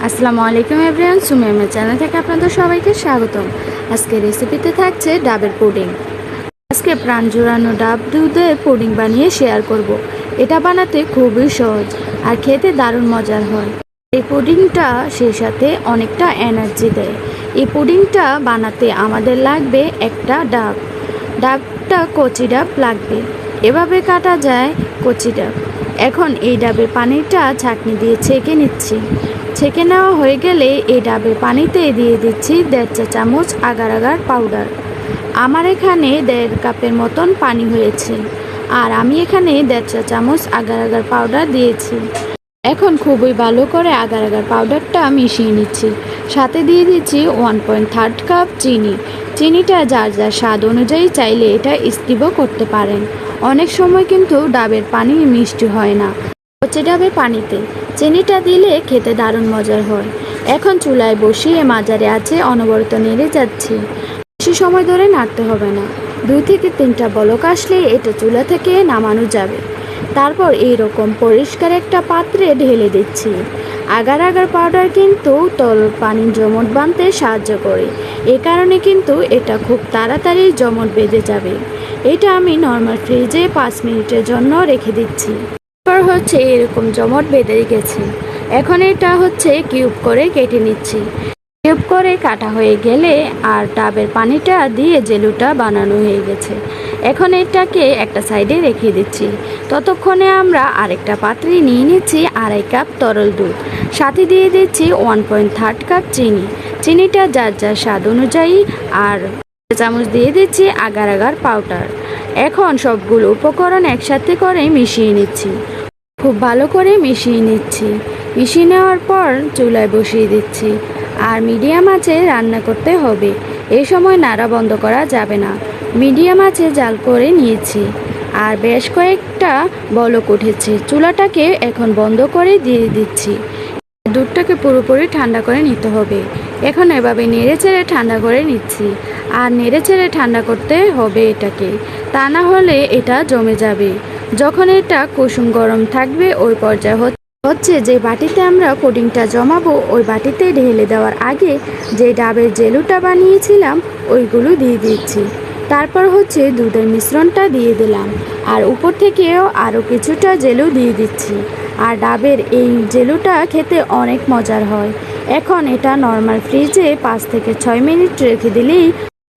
আসসালামু আলাইকুম everyone, সুমেমের channel থেকে আপনাদের সবাইকে স্বাগতম। আজকে রেসিপিতে থাকছে ডাবের পুডিং। আজকে প্রাণ জোড়ানো ডাব দুধের পুডিং বানিয়ে শেয়ার করব। এটা বানাতে খুবই সহজ আর খেতে দারুণ মজার হয়। এই পুডিংটা সেই সাথে অনেকটা এনার্জি দেয়। এই পুডিংটা বানাতে আমাদের লাগবে একটা ডাব। ডাবটা কচি ডাব লাগবে, এভাবে কাটা যায় কচি ডাব। এখন এই ডাবের পানিটা ছাঁকনি দিয়ে ছেঁকে নিচ্ছি। ছেঁকে নেওয়া হয়ে গেলে এই ডাবের পানিতে দিয়ে দিচ্ছি 1.5 চা চামচ আগার আগার পাউডার। আমার এখানে 1.5 কাপের মতন পানি হয়েছে, আর আমি এখানে 1.5 চা চামচ আগার আগার পাউডার দিয়েছি। এখন খুবই ভালো করে আগার আগার পাউডারটা মিশিয়ে নিচ্ছি। সাথে দিয়ে দিচ্ছি 1.3 কাপ চিনি। চিনিটা যার যার স্বাদ অনুযায়ী চাইলে এটা স্কিপও করতে পারেন। অনেক সময় কিন্তু ডাবের পানি মিষ্টি হয় না, কচি ডাবের পানিতে চিনিটা দিলে খেতে দারুণ মজার হয়। এখন চুলায় বসিয়ে মাঝারি আঁচে অনবরত নেড়ে যাচ্ছি। বেশি সময় ধরে নাড়তে হবে না। 2 থেকে 3টা বলক আসলে এটা চুলা থেকে নামানো যাবে। তারপর এইরকম পরিষ্কার একটা পাত্রে ঢেলে দিচ্ছি। আগার আগার পাউডার কিন্তু তরল পানি জমাট বাঁধতে সাহায্য করে, এ কারণে কিন্তু এটা খুব তাড়াতাড়ি জমাট বেঁধে যাবে। এটা আমি নর্মাল ফ্রিজে 5 মিনিটের জন্য রেখে দিচ্ছি। তারপর হচ্ছে এরকম জমাট বেঁধে গেছে। এখন এটা হচ্ছে কিউব করে কেটে নিচ্ছি। কিউব করে কাটা হয়ে গেলে আর ডাবের পানিটা দিয়ে জেলুটা বানানো হয়ে গেছে। এখন এটাকে একটা সাইডে রেখে দিচ্ছি। ততক্ষণে আমরা আরেকটা পাত্রে নিয়ে নিচ্ছি 2.5 কাপ তরল দুধ। সাথে দিয়ে দিচ্ছি 1.3 কাপ চিনি। চিনিটা যার যার স্বাদ অনুযায়ী, আর চামচ দিয়ে দিচ্ছি আগার আগার পাউডার। এখন সবগুলো উপকরণ একসাথে করে মিশিয়ে নিচ্ছি। খুব ভালো করে মিশিয়ে নিচ্ছি। মিশিয়ে নেওয়ার পর চুলায় বসিয়ে দিচ্ছি, আর মিডিয়াম আঁচে রান্না করতে হবে। এই সময় নাড়া বন্ধ করা যাবে না। মিডিয়াম আঁচে জাল করে নিয়েছি, আর বেশ কয়েকটা বলক উঠেছে। চুলাটাকে এখন বন্ধ করে দিয়ে দিচ্ছি। দুধটাকে পুরোপুরি ঠান্ডা করে নিতে হবে। এখন এভাবে নেড়ে চেড়ে ঠান্ডা করে নিচ্ছি, আর নেড়ে চেড়ে ঠান্ডা করতে হবে এটাকে, তা না হলে এটা জমে যাবে। যখন এটা কুসুম গরম থাকবে ওই পর্যায়ে হচ্ছে যে বাটিতে আমরা পুডিংটা জমাবো, ওই বাটিতে ঢেলে দেওয়ার আগে যে ডাবের জেলুটা বানিয়েছিলাম ওইগুলো দিয়ে দিচ্ছি। তারপর হচ্ছে দুধের মিশ্রণটা দিয়ে দিলাম, আর উপর থেকেও আরও কিছুটা জেলু দিয়ে দিচ্ছি। আর ডাবের এই জেলুটা খেতে অনেক মজার হয়। এখন এটা নর্মাল ফ্রিজে 5 থেকে 6 মিনিট রেখে দিলেই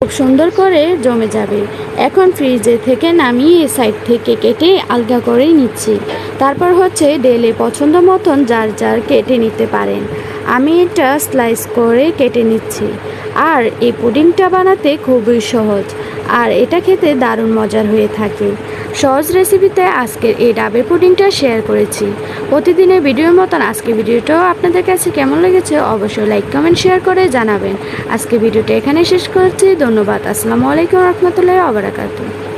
খুব সুন্দর করে জমে যাবে। এখন ফ্রিজে থেকে নামিয়ে সাইড থেকে কেটে আলগা করে নিচ্ছি। তারপর হচ্ছে ডেলে পছন্দ মতন যার যার কেটে নিতে পারেন। আমি এটা স্লাইস করে কেটে নিচ্ছি। আর এই পুডিংটা বানাতে খুবই সহজ, আর এটা খেতে দারুণ মজার হয়ে থাকে। সহজ রেসিপিতে আজকের এই ডাবের পুডিংটা শেয়ার করেছি। প্রতিদিনের ভিডিওর মতন আজকে ভিডিওটাও আপনাদের কাছে কেমন লেগেছে অবশ্যই লাইক কমেন্ট শেয়ার করে জানাবেন। আজকে ভিডিওটা এখানে শেষ করছি। ধন্যবাদ। আসসালামু আলাইকুম রহমতুল্লাহি ওয়া বারাকাতুহু।